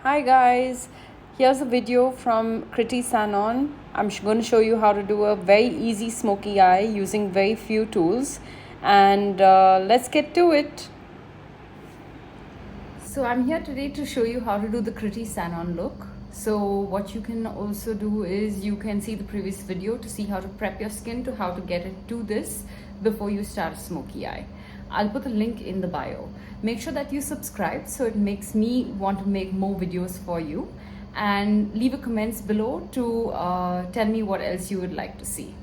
Hi guys, here's a video from Kriti Sanon. I'm going to show you how to do a very easy smoky eye using very few tools, and let's get to it. So I'm here today to show you how to do the Kriti Sanon look. So what you can also do is you can see the previous video to see how to prep your skin to how to get it to this before you start a smoky eye. I'll put a link in the bio. Make sure that you subscribe so it makes me want to make more videos for you, and leave a comments below to tell me what else you would like to see.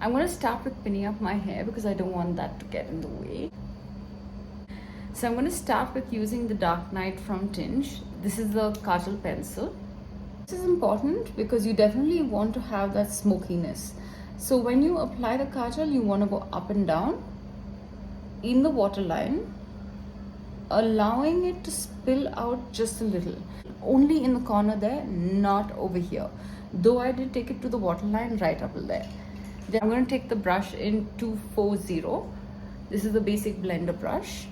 I'm going to start with pinning up my hair because I don't want that to get in the way. So I'm going to start with using the Dark Knight from Tinge. This is the kajal pencil. This is important because you definitely want to have that smokiness. So when you apply the kajal, you want to go up and down in the waterline, allowing it to spill out just a little. Only in the corner there, not over here. Though I did take it to the waterline right up there. Then I'm going to take the brush in 240. This is the basic blender brush.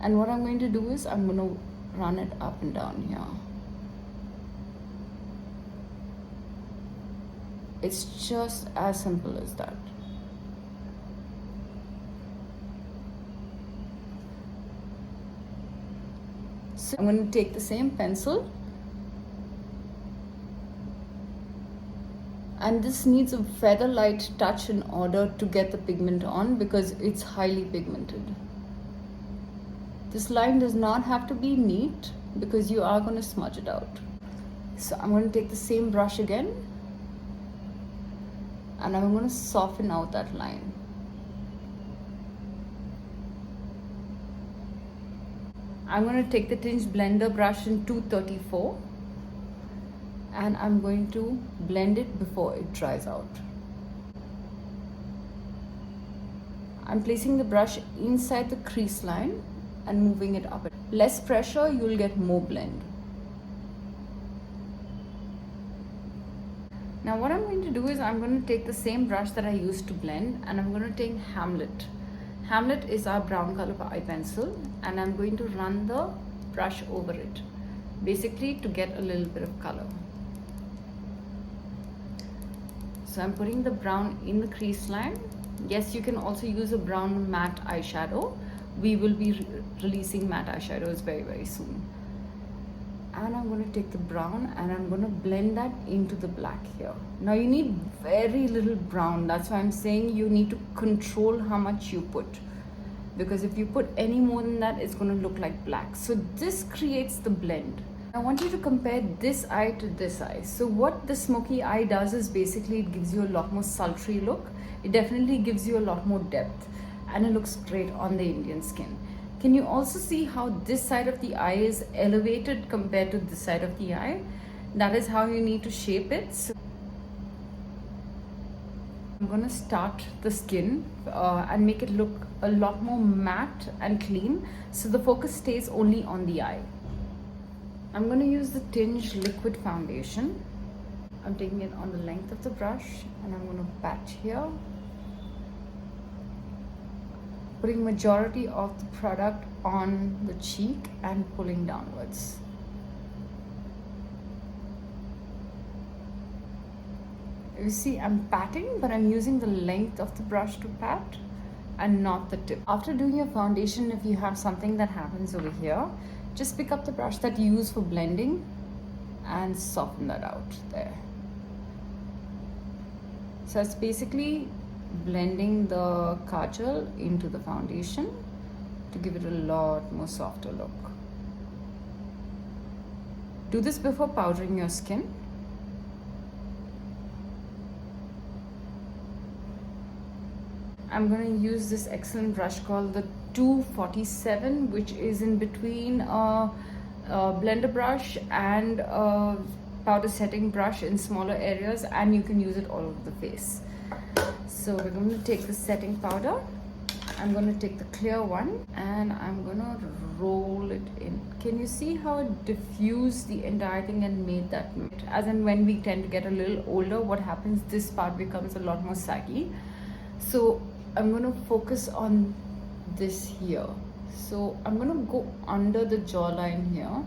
And what I'm going to do is I'm going to run it up and down here. It's just as simple as that. So I'm going to take the same pencil, and this needs a feather light touch in order to get the pigment on because it's highly pigmented. This line does not have to be neat because you are going to smudge it out. So I'm going to take the same brush again, and I'm going to soften out that line. I'm going to take the Tinge blender brush in 234, and I'm going to blend it before it dries out. I'm placing the brush inside the crease line and moving it up. Less pressure, you'll get more blend. Now what I'm going to do is I'm going to take the same brush that I used to blend, and I'm going to take Hamlet. Hamlet is our brown color eye pencil, and I'm going to run the brush over it, basically to get a little bit of color. So I'm putting the brown in the crease line. Yes, you can also use a brown matte eyeshadow. We will be releasing matte eyeshadows very soon. And I'm going to take the brown and I'm going to blend that into the black here. Now you need very little brown. That's why I'm saying you need to control how much you put, because if you put any more than that, it's going to look like black. So this creates the blend. I want you to compare this eye to this eye. So what the smoky eye does is basically it gives you a lot more sultry look. It definitely gives you a lot more depth, and it looks great on the Indian skin. Can you also see how this side of the eye is elevated compared to this side of the eye? That is how you need to shape it. So I'm going to start the skin and make it look a lot more matte and clean, so the focus stays only on the eye. I'm going to use the Tinge liquid foundation. I'm taking it on the length of the brush, and I'm going to pat here, putting majority of the product on the cheek and pulling downwards. You see, I'm patting, but I'm using the length of the brush to pat and not the tip. After doing your foundation, if you have something that happens over here, just pick up the brush that you use for blending and soften that out there. So it's basically blending the kajal into the foundation to give it a lot more softer look. Do this before powdering your skin. I'm going to use this excellent brush called the 247, which is in between a blender brush and a powder setting brush in smaller areas, and you can use it all over the face. So we're going to take the setting powder. I'm going to take the clear one and I'm going to roll it in. Can you see how it diffused the entire thing and made that matte? As in, when we tend to get a little older, what happens, this part becomes a lot more saggy. So I'm going to focus on this here. So I'm going to go under the jawline here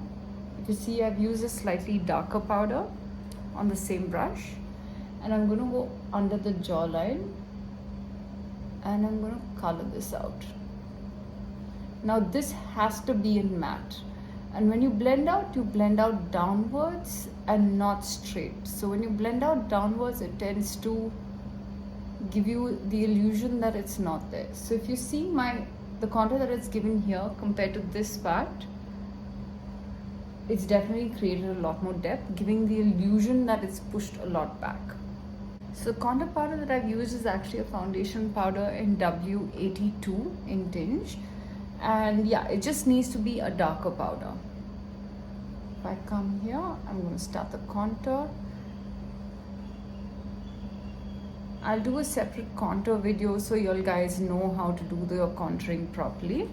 If you see, I've used a slightly darker powder on the same brush, and I'm going to go under the jawline and I'm going to color this out. Now this has to be in matte, and when you blend out downwards and not straight. So when you blend out downwards, it tends to give you the illusion that it's not there. So if you see the contour that it's given here compared to this part, it's definitely created a lot more depth, giving the illusion that it's pushed a lot back. So the contour powder that I've used is actually a foundation powder in W82 in tinge, and yeah, it just needs to be a darker powder. If I come here, I'm going to start the contour. I'll do a separate contour video so you all guys know how to do the contouring properly.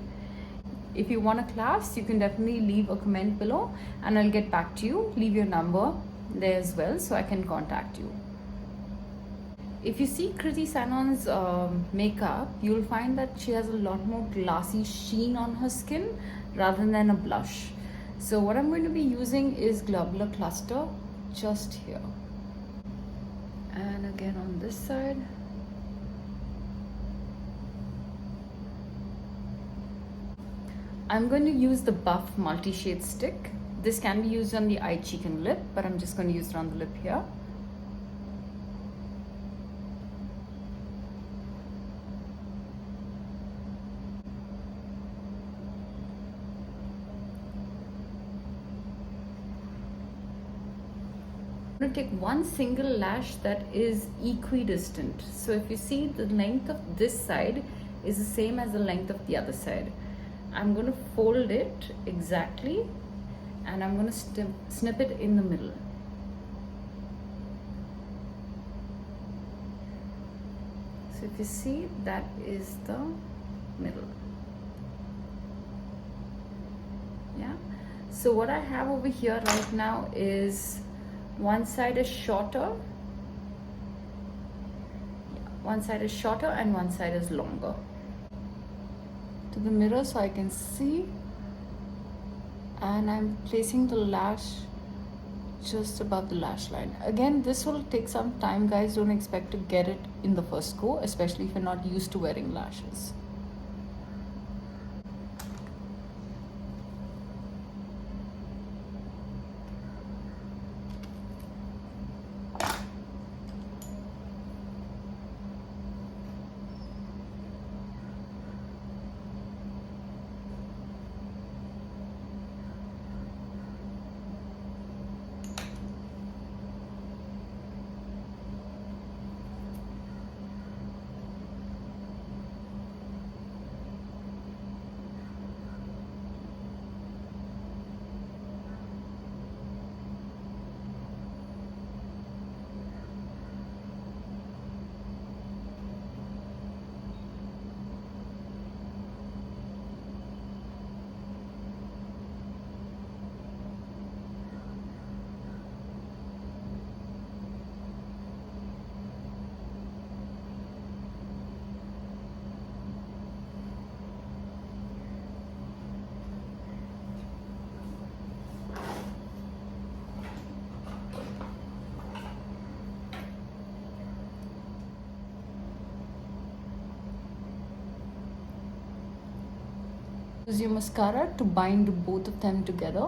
If you want a class, you can definitely leave a comment below and I'll get back to you. Leave your number there as well so I can contact you. If you see Kriti Sanon's makeup, you'll find that she has a lot more glassy sheen on her skin rather than a blush. So what I'm going to be using is Globular Cluster just here. And again on this side. I'm going to use the Buff Multi-Shade Stick. This can be used on the eye, cheek and lip, but I'm just going to use it on the lip here. I'm going to take one single lash that is equidistant. So if you see, the length of this side is the same as the length of the other side. I'm going to fold it exactly and I'm going to snip it in the middle. So if you see, that is the middle. Yeah. So what I have over here right now is one side is shorter. One side is shorter and one side is longer. To the mirror so I can see, and I'm placing the lash just above the lash line. Again, this will take some time, guys. Don't expect to get it in the first go, especially if you're not used to wearing lashes. Use your mascara to bind both of them together.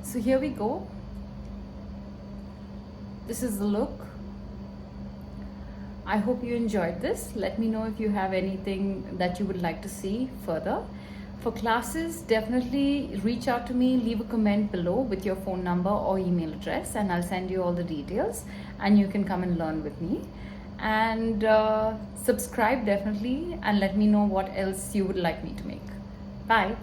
So here we go. This is the look. I hope you enjoyed this. Let me know if you have anything that you would like to see further. For classes, definitely reach out to me, leave a comment below with your phone number or email address and I'll send you all the details and you can come and learn with me. And subscribe definitely and let me know what else you would like me to make. Bye.